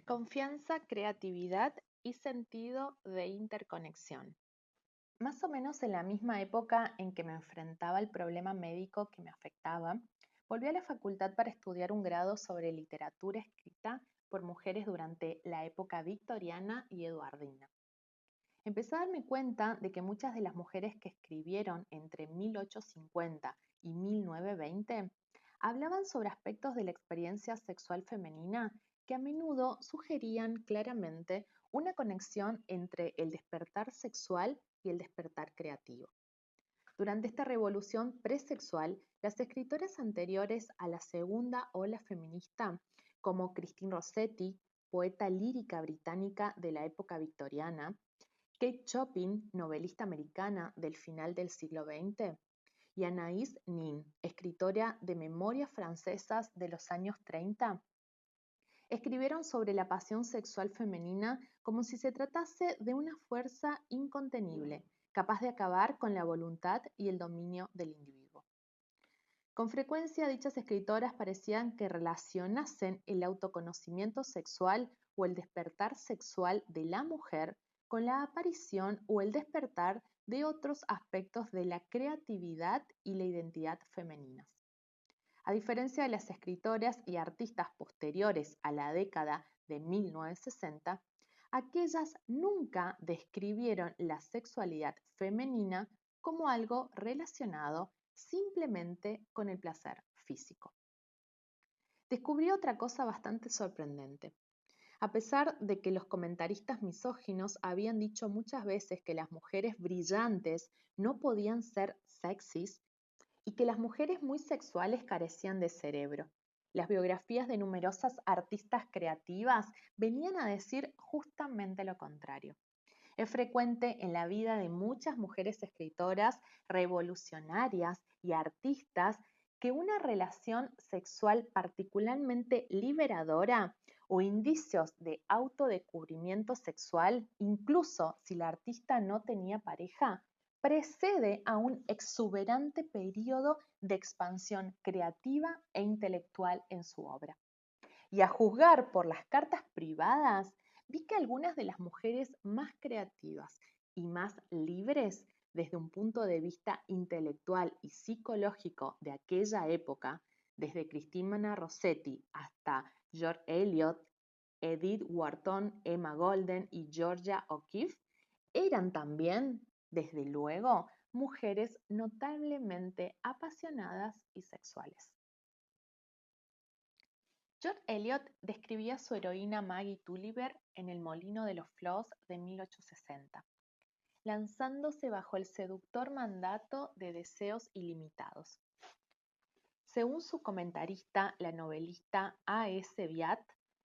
Confianza, creatividad y sentido de interconexión. Más o menos en la misma época en que me enfrentaba al problema médico que me afectaba, volví a la facultad para estudiar un grado sobre literatura escrita por mujeres durante la época victoriana y eduardina. Empecé a darme cuenta de que muchas de las mujeres que escribieron entre 1850 y 1920 hablaban sobre aspectos de la experiencia sexual femenina que a menudo sugerían claramente una conexión entre el despertar sexual y el despertar creativo. Durante esta revolución presexual, las escritoras anteriores a la segunda ola feminista, como Christine Rossetti, poeta lírica británica de la época victoriana, Kate Chopin, novelista americana del final del siglo XX, y Anaïs Nin, escritora de memorias francesas de los años 30, escribieron sobre la pasión sexual femenina como si se tratase de una fuerza incontenible, capaz de acabar con la voluntad y el dominio del individuo. Con frecuencia dichas escritoras parecían que relacionasen el autoconocimiento sexual o el despertar sexual de la mujer con la aparición o el despertar de otros aspectos de la creatividad y la identidad femeninas. A diferencia de las escritoras y artistas posteriores a la década de 1960, aquellas nunca describieron la sexualidad femenina como algo relacionado simplemente con el placer físico. Descubrí otra cosa bastante sorprendente. A pesar de que los comentaristas misóginos habían dicho muchas veces que las mujeres brillantes no podían ser sexys y que las mujeres muy sexuales carecían de cerebro, las biografías de numerosas artistas creativas venían a decir justamente lo contrario. Es frecuente en la vida de muchas mujeres escritoras, revolucionarias y artistas que una relación sexual particularmente liberadora o indicios de autodescubrimiento sexual, incluso si la artista no tenía pareja, precede a un exuberante periodo de expansión creativa e intelectual en su obra. Y a juzgar por las cartas privadas, vi que algunas de las mujeres más creativas y más libres desde un punto de vista intelectual y psicológico de aquella época, desde Cristina Rossetti hasta George Eliot, Edith Wharton, Emma Goldman y Georgia O'Keeffe, eran también, desde luego, mujeres notablemente apasionadas y sexuales. George Eliot describía a su heroína Maggie Tulliver en El molino de los Flos de 1860, lanzándose bajo el seductor mandato de deseos ilimitados. Según su comentarista, la novelista A. S. Viat,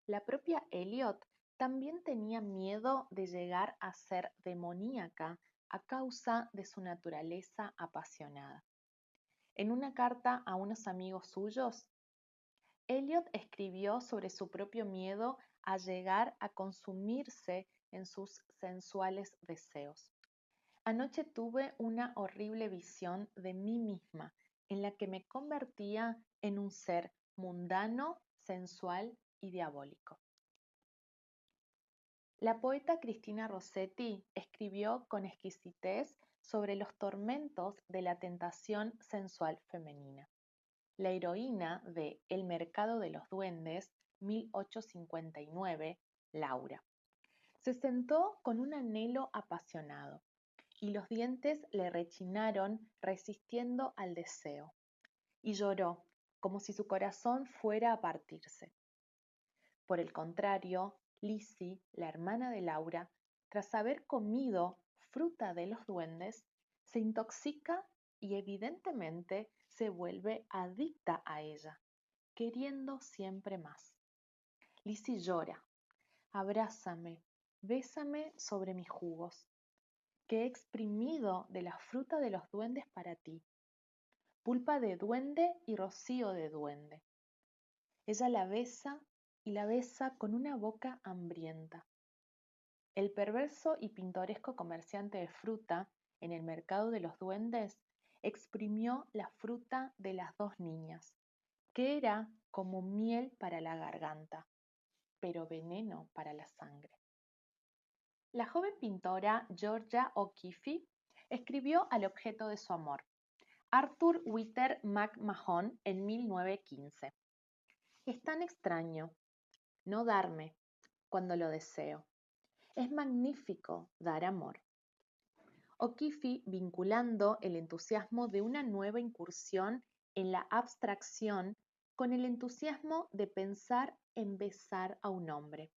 la propia Eliot también tenía miedo de llegar a ser demoníaca a causa de su naturaleza apasionada. En una carta a unos amigos suyos, Eliot escribió sobre su propio miedo a llegar a consumirse en sus sensuales deseos. Anoche tuve una horrible visión de mí misma en la que me convertía en un ser mundano, sensual y diabólico. La poeta Cristina Rossetti escribió con exquisitez sobre los tormentos de la tentación sensual femenina. La heroína de El mercado de los duendes, 1859, Laura. Se sentó con un anhelo apasionado y los dientes le rechinaron resistiendo al deseo, y lloró como si su corazón fuera a partirse. Por el contrario, Lizzie, la hermana de Laura, tras haber comido fruta de los duendes, se intoxica y evidentemente se vuelve adicta a ella, queriendo siempre más. Lizzie llora, abrázame, bésame sobre mis jugos, que he exprimido de la fruta de los duendes para ti, pulpa de duende y rocío de duende. Ella la besa y la besa con una boca hambrienta. El perverso y pintoresco comerciante de fruta en el mercado de los duendes exprimió la fruta de las dos niñas, que era como miel para la garganta, pero veneno para la sangre. La joven pintora Georgia O'Keeffe escribió al objeto de su amor, Arthur Witter McMahon, en 1915. Es tan extraño no darme cuando lo deseo. Es magnífico dar amor. O'Keeffe vinculando el entusiasmo de una nueva incursión en la abstracción con el entusiasmo de pensar en besar a un hombre.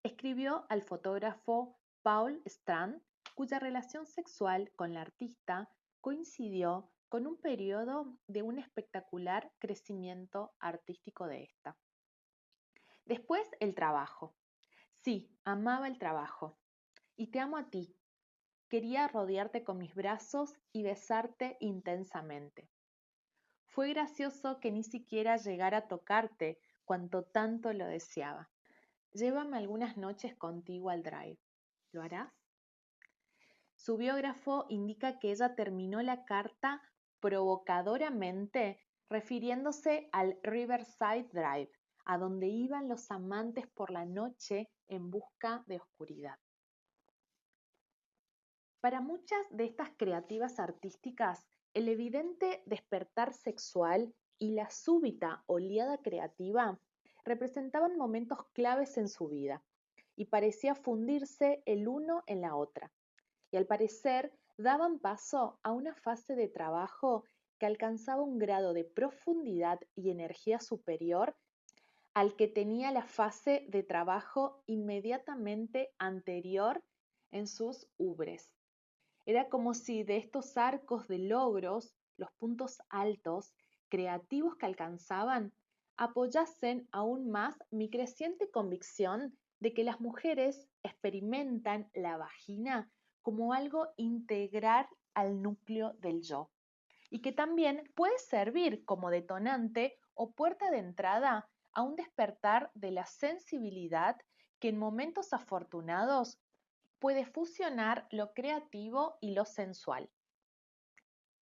Escribió al fotógrafo Paul Strand, cuya relación sexual con la artista coincidió con un periodo de un espectacular crecimiento artístico de esta. Después, el trabajo. Sí, amaba el trabajo. Y te amo a ti. Quería rodearte con mis brazos y besarte intensamente. Fue gracioso que ni siquiera llegara a tocarte cuanto tanto lo deseaba. Llévame algunas noches contigo al drive. ¿Lo harás? Su biógrafo indica que ella terminó la carta provocadoramente refiriéndose al Riverside Drive, a donde iban los amantes por la noche en busca de oscuridad. Para muchas de estas creativas artísticas, el evidente despertar sexual y la súbita oleada creativa representaban momentos claves en su vida y parecía fundirse el uno en la otra. Y al parecer daban paso a una fase de trabajo que alcanzaba un grado de profundidad y energía superior al que tenía la fase de trabajo inmediatamente anterior en sus ubres. Era como si de estos arcos de logros, los puntos altos, creativos que alcanzaban, apoyasen aún más mi creciente convicción de que las mujeres experimentan la vagina como algo integral al núcleo del yo y que también puede servir como detonante o puerta de entrada a un despertar de la sensibilidad que en momentos afortunados puede fusionar lo creativo y lo sensual.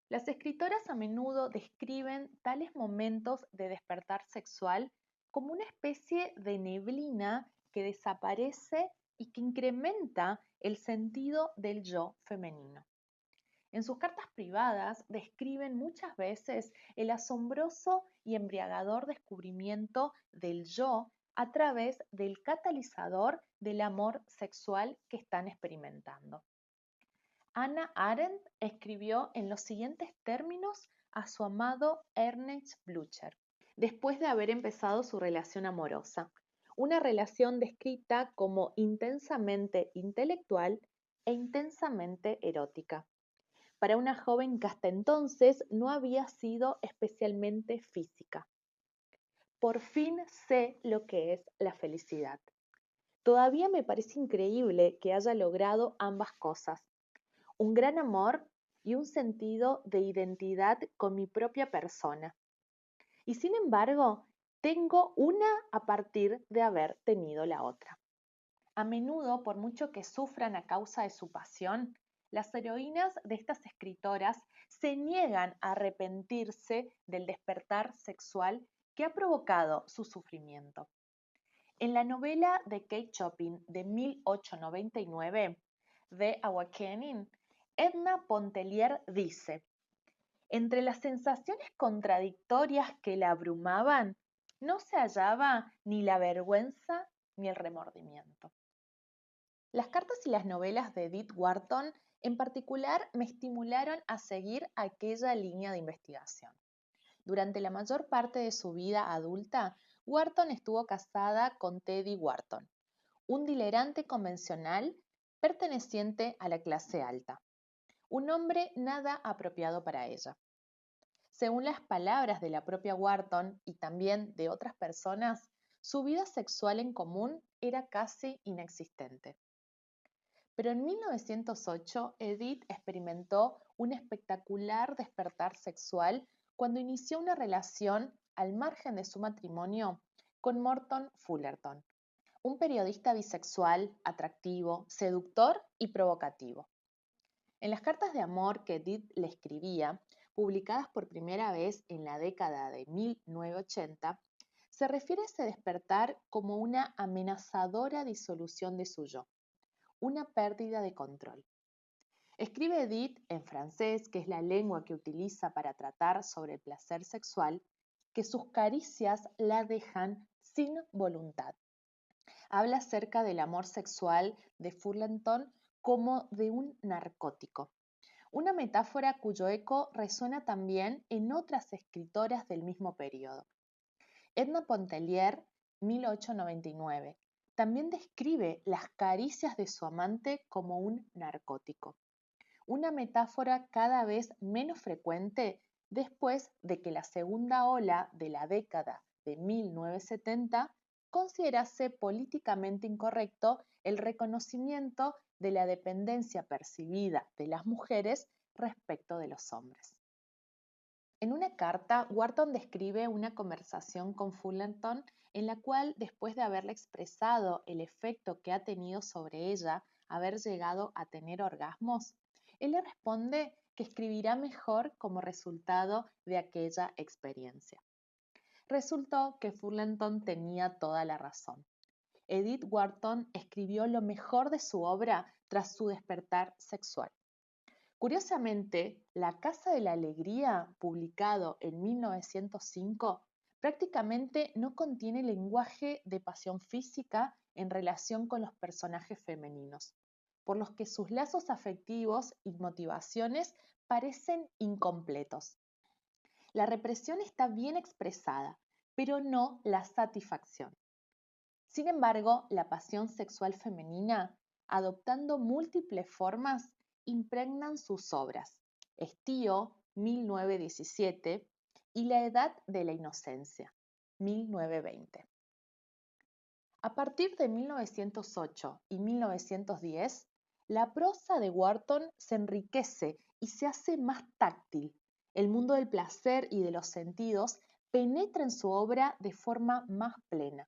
Las escritoras a menudo describen tales momentos de despertar sexual como una especie de neblina que desaparece y que incrementa el sentido del yo femenino. En sus cartas privadas describen muchas veces el asombroso y embriagador descubrimiento del yo a través del catalizador del amor sexual que están experimentando. Hannah Arendt escribió en los siguientes términos a su amado Ernest Blücher, después de haber empezado su relación amorosa, una relación descrita como intensamente intelectual e intensamente erótica, para una joven que hasta entonces no había sido especialmente física. Por fin sé lo que es la felicidad. Todavía me parece increíble que haya logrado ambas cosas, un gran amor y un sentido de identidad con mi propia persona. Y sin embargo, tengo una a partir de haber tenido la otra. A menudo, por mucho que sufran a causa de su pasión, las heroínas de estas escritoras se niegan a arrepentirse del despertar sexual que ha provocado su sufrimiento. En la novela de Kate Chopin de 1899, The Awakening, Edna Pontellier dice: entre las sensaciones contradictorias que la abrumaban, no se hallaba ni la vergüenza ni el remordimiento. Las cartas y las novelas de Edith Wharton en particular me estimularon a seguir aquella línea de investigación. Durante la mayor parte de su vida adulta, Wharton estuvo casada con Teddy Wharton, un dilerante convencional perteneciente a la clase alta, un hombre nada apropiado para ella. Según las palabras de la propia Wharton y también de otras personas, su vida sexual en común era casi inexistente. Pero en 1908, Edith experimentó un espectacular despertar sexual cuando inició una relación al margen de su matrimonio con Morton Fullerton, un periodista bisexual, atractivo, seductor y provocativo. En las cartas de amor que Edith le escribía, publicadas por primera vez en la década de 1980, Se refiere a ese despertar como una amenazadora disolución de su yo, una pérdida de control. Escribe Edith en francés, que es la lengua que utiliza para tratar sobre el placer sexual, que sus caricias la dejan sin voluntad. Habla acerca del amor sexual de Furlenton como de un narcótico, una metáfora cuyo eco resuena también en otras escritoras del mismo periodo. Edna Pontellier, 1899, también describe las caricias de su amante como un narcótico, una metáfora cada vez menos frecuente después de que la segunda ola de la década de 1970 considerase políticamente incorrecto el reconocimiento de la dependencia percibida de las mujeres respecto de los hombres. En una carta, Wharton describe una conversación con Fullerton en la cual, después de haberle expresado el efecto que ha tenido sobre ella haber llegado a tener orgasmos, él le responde que escribirá mejor como resultado de aquella experiencia. Resultó que Fullerton tenía toda la razón. Edith Wharton escribió lo mejor de su obra tras su despertar sexual. Curiosamente, La Casa de la Alegría, publicado en 1905, prácticamente no contiene lenguaje de pasión física en relación con los personajes femeninos, por los que sus lazos afectivos y motivaciones parecen incompletos. La represión está bien expresada, pero no la satisfacción. Sin embargo, la pasión sexual femenina, adoptando múltiples formas, impregnan sus obras. Estío, 1917, y La edad de la inocencia, 1920. A partir de 1908 y 1910, la prosa de Wharton se enriquece y se hace más táctil. El mundo del placer y de los sentidos penetra en su obra de forma más plena,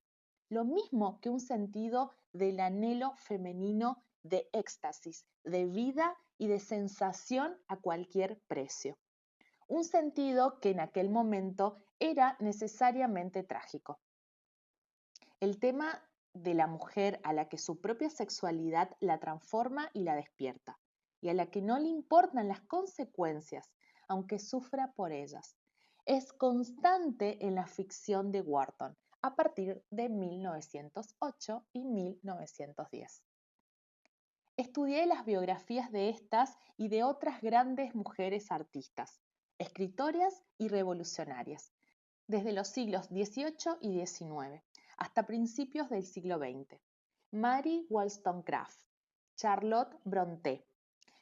lo mismo que un sentido del anhelo femenino de éxtasis, de vida y de sensación a cualquier precio. Un sentido que en aquel momento era necesariamente trágico. El tema de la mujer a la que su propia sexualidad la transforma y la despierta, y a la que no le importan las consecuencias, aunque sufra por ellas, es constante en la ficción de Wharton a partir de 1908 y 1910. Estudié las biografías de estas y de otras grandes mujeres artistas, escritoras y revolucionarias, desde los siglos XVIII y XIX hasta principios del siglo XX. Mary Wollstonecraft, Charlotte Brontë,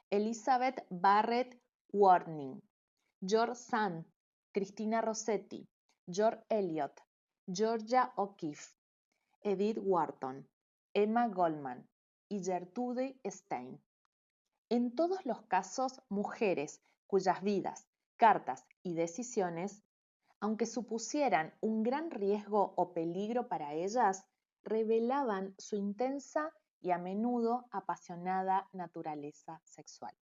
Elizabeth Barrett Warning, George Sand, Christina Rossetti, George Eliot, Georgia O'Keeffe, Edith Wharton, Emma Goldman y Gertrude Stein. En todos los casos, mujeres cuyas vidas, cartas y decisiones, aunque supusieran un gran riesgo o peligro para ellas, revelaban su intensa y a menudo apasionada naturaleza sexual.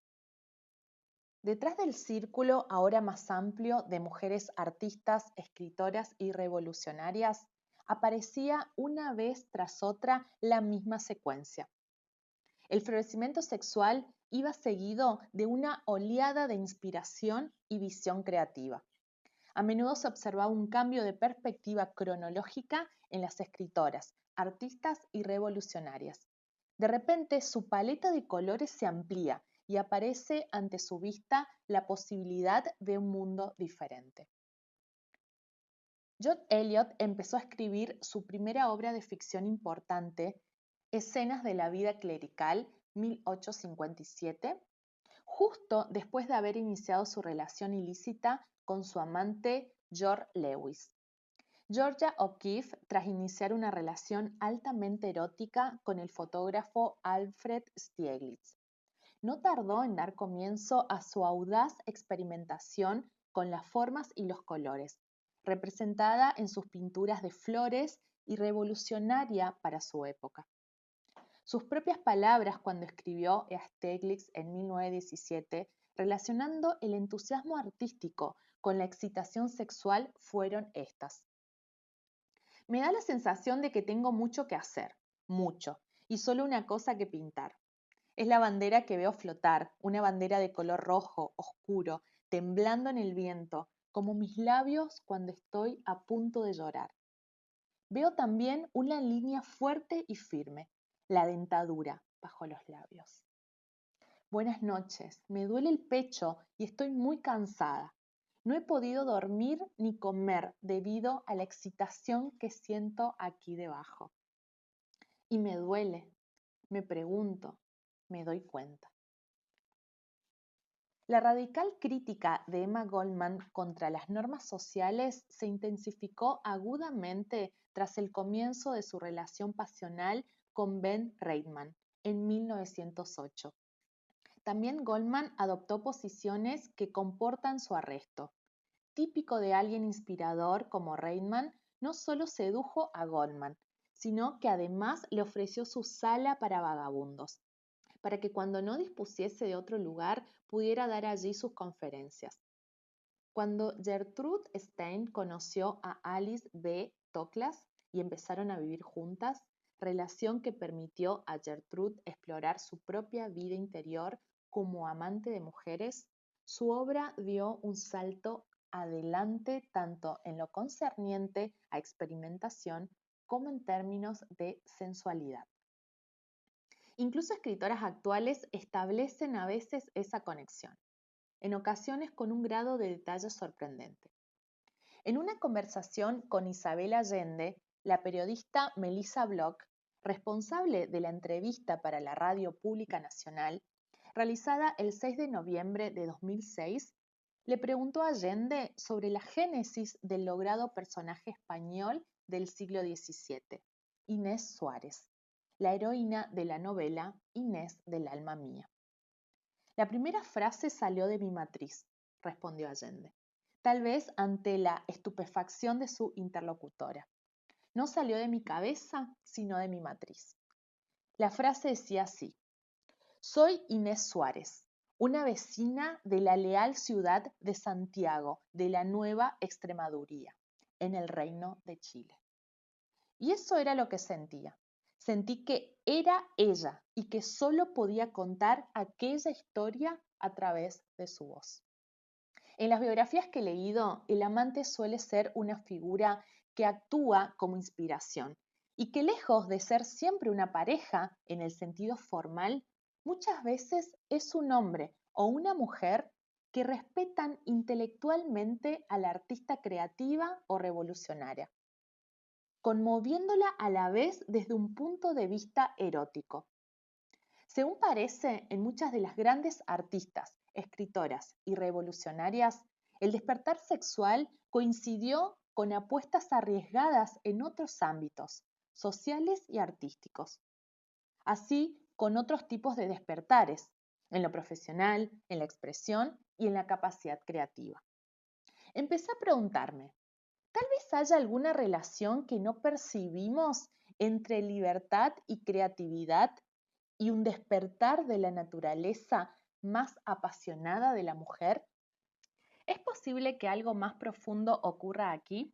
Detrás del círculo ahora más amplio de mujeres artistas, escritoras y revolucionarias, aparecía una vez tras otra la misma secuencia. El florecimiento sexual iba seguido de una oleada de inspiración y visión creativa. A menudo se observaba un cambio de perspectiva cronológica en las escritoras, artistas y revolucionarias. De repente, su paleta de colores se amplía y aparece ante su vista la posibilidad de un mundo diferente. George Eliot empezó a escribir su primera obra de ficción importante, Escenas de la vida clerical, 1857, justo después de haber iniciado su relación ilícita con su amante George Lewis. Georgia O'Keeffe, tras iniciar una relación altamente erótica con el fotógrafo Alfred Stieglitz, no tardó en dar comienzo a su audaz experimentación con las formas y los colores, representada en sus pinturas de flores y revolucionaria para su época. Sus propias palabras cuando escribió a Stieglitz en 1917, relacionando el entusiasmo artístico con la excitación sexual, fueron estas: Me da la sensación de que tengo mucho que hacer, mucho, y solo una cosa que pintar. Es la bandera que veo flotar, una bandera de color rojo, oscuro, temblando en el viento, como mis labios cuando estoy a punto de llorar. Veo también una línea fuerte y firme, la dentadura bajo los labios. Buenas noches, me duele el pecho y estoy muy cansada. No he podido dormir ni comer debido a la excitación que siento aquí debajo. Y me duele, me pregunto, me doy cuenta. La radical crítica de Emma Goldman contra las normas sociales se intensificó agudamente tras el comienzo de su relación pasional con Ben Reitman en 1908. También Goldman adoptó posiciones que comportan su arresto. Típico de alguien inspirador como Reitman, no solo sedujo a Goldman, sino que además le ofreció su sala para vagabundos, para que cuando no dispusiese de otro lugar pudiera dar allí sus conferencias. Cuando Gertrude Stein conoció a Alice B. Toklas y empezaron a vivir juntas, relación que permitió a Gertrude explorar su propia vida interior como amante de mujeres, su obra dio un salto adelante tanto en lo concerniente a experimentación como en términos de sensualidad. Incluso escritoras actuales establecen a veces esa conexión, en ocasiones con un grado de detalle sorprendente. En una conversación con Isabel Allende, la periodista Melissa Bloch, responsable de la entrevista para la Radio Pública Nacional, realizada el 6 de noviembre de 2006, le preguntó a Allende sobre la génesis del logrado personaje español del siglo XVII, Inés Suárez, la heroína de la novela Inés del alma mía. La primera frase salió de mi matriz, respondió Allende, tal vez ante la estupefacción de su interlocutora. No salió de mi cabeza, sino de mi matriz. La frase decía así: soy Inés Suárez, una vecina de la leal ciudad de Santiago, de la Nueva Extremaduría, en el Reino de Chile. Y eso era lo que sentía. Sentí que era ella y que solo podía contar aquella historia a través de su voz. En las biografías que he leído, el amante suele ser una figura que actúa como inspiración y que lejos de ser siempre una pareja en el sentido formal, muchas veces es un hombre o una mujer que respetan intelectualmente a la artista creativa o revolucionaria, conmoviéndola a la vez desde un punto de vista erótico. Según parece, en muchas de las grandes artistas, escritoras y revolucionarias, el despertar sexual coincidió con apuestas arriesgadas en otros ámbitos, sociales y artísticos. Así con otros tipos de despertares, en lo profesional, en la expresión y en la capacidad creativa. Empecé a preguntarme, ¿tal vez haya alguna relación que no percibimos entre libertad y creatividad y un despertar de la naturaleza más apasionada de la mujer? ¿Es posible que algo más profundo ocurra aquí?